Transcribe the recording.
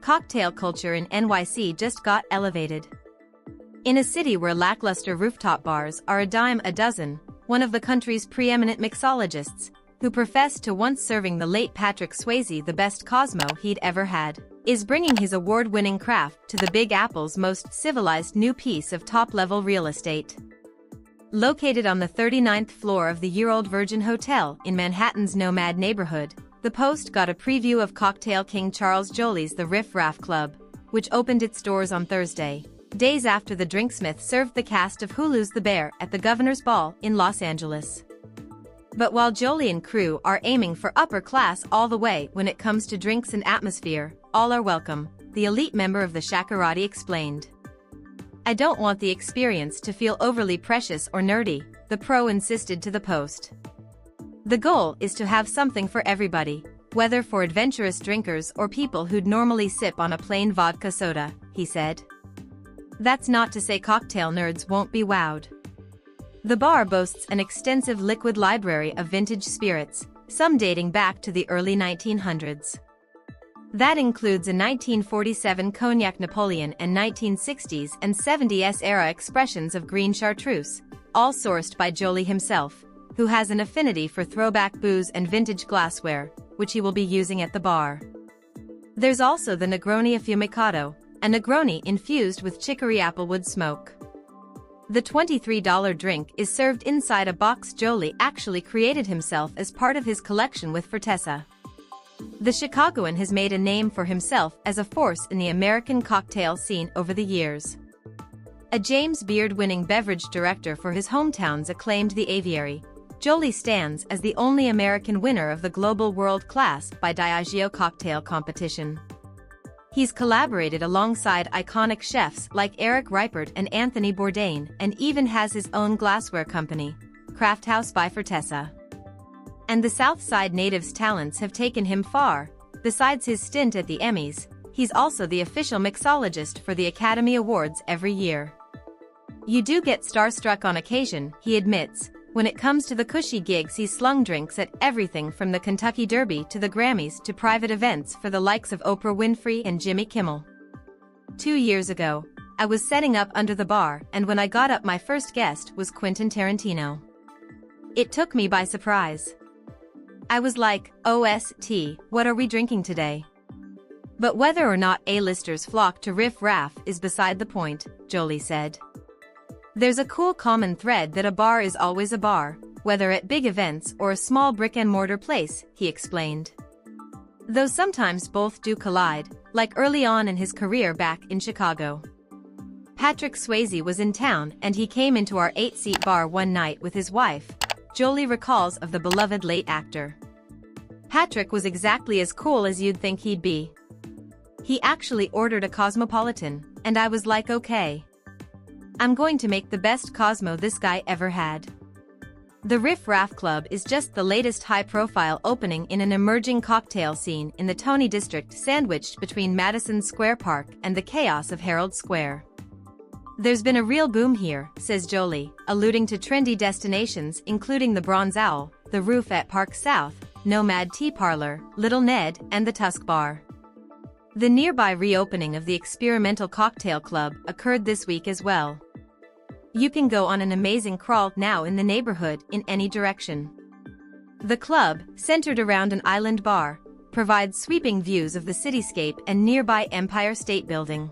cocktail culture in NYC just got elevated. In a city where lackluster rooftop bars are a dime a dozen, one of the country's preeminent mixologists, who professed to once serving the late Patrick Swayze the best Cosmo he'd ever had, is bringing his award-winning craft to the Big Apple's most civilized new piece of top-level real estate. Located on the 39th floor of the year-old Virgin Hotel in Manhattan's NoMad neighborhood, the Post got a preview of cocktail king Charles Joly's the Riff Raff Club, which opened its doors on Thursday, days after the drinksmith served the cast of Hulu's The Bear at the Governor's Ball in Los Angeles. But while Joly and crew are aiming for upper class all the way when it comes to drinks and atmosphere, all are welcome, the elite member of the shakerati explained. "I don't want the experience to feel overly precious or nerdy," the pro insisted to the Post. "The goal is to have something for everybody, whether for adventurous drinkers or people who'd normally sip on a plain vodka soda," he said. That's not to say cocktail nerds won't be wowed. The bar boasts an extensive liquid library of vintage spirits, some dating back to the early 1900s. That includes a 1947 Cognac Napoleon and 1960s and 70s era expressions of green chartreuse, all sourced by Joly himself, who has an affinity for throwback booze and vintage glassware, which he will be using at the bar. There's also the Negroni Affumicado, a Negroni infused with chicory applewood smoke. The $23 drink is served inside a box Joly actually created himself as part of his collection with Fortessa. The Chicagoan has made a name for himself as a force in the American cocktail scene over the years. A James Beard-winning beverage director for his hometown's acclaimed The Aviary, Joly stands as the only American winner of the Global World Class by Diageo cocktail competition. He's collaborated alongside iconic chefs like Eric Ripert and Anthony Bourdain, and even has his own glassware company, Craft House by Fortessa. And the Southside native's talents have taken him far. Besides his stint at the Emmys, he's also the official mixologist for the Academy Awards every year. "You do get starstruck on occasion," he admits. "When it comes to the cushy gigs, he's slung drinks at everything from the Kentucky Derby to the Grammys to private events for the likes of Oprah Winfrey and Jimmy Kimmel." 2 years ago, I was setting up under the bar, and when I got up, my first guest was Quentin Tarantino. It took me by surprise. I was like, "OST, what are we drinking today?" But whether or not A-listers flock to Riff Raff is beside the point, Joly said. "There's a cool common thread that a bar is always a bar, whether at big events or a small brick-and-mortar place," he explained. Though sometimes both do collide, like early on in his career back in Chicago. Patrick Swayze was in town and he came into our 8-seat bar one night with his wife, Joly recalls of the beloved late actor. "Patrick was exactly as cool as you'd think he'd be. He actually ordered a Cosmopolitan, and I was like, okay. I'm going to make the best Cosmo this guy ever had." The Riff Raff Club is just the latest high-profile opening in an emerging cocktail scene in the Tony district sandwiched between Madison Square Park and the chaos of Herald Square. "There's been a real boom here," says Joly, alluding to trendy destinations including the Bronze Owl, the Roof at Park South, NoMad Tea Parlor, Little Ned, and the Tusk Bar. The nearby reopening of the experimental cocktail club occurred this week as well. You can go on an amazing crawl now in the neighborhood in any direction. The club, centered around an island bar, provides sweeping views of the cityscape and nearby Empire State Building.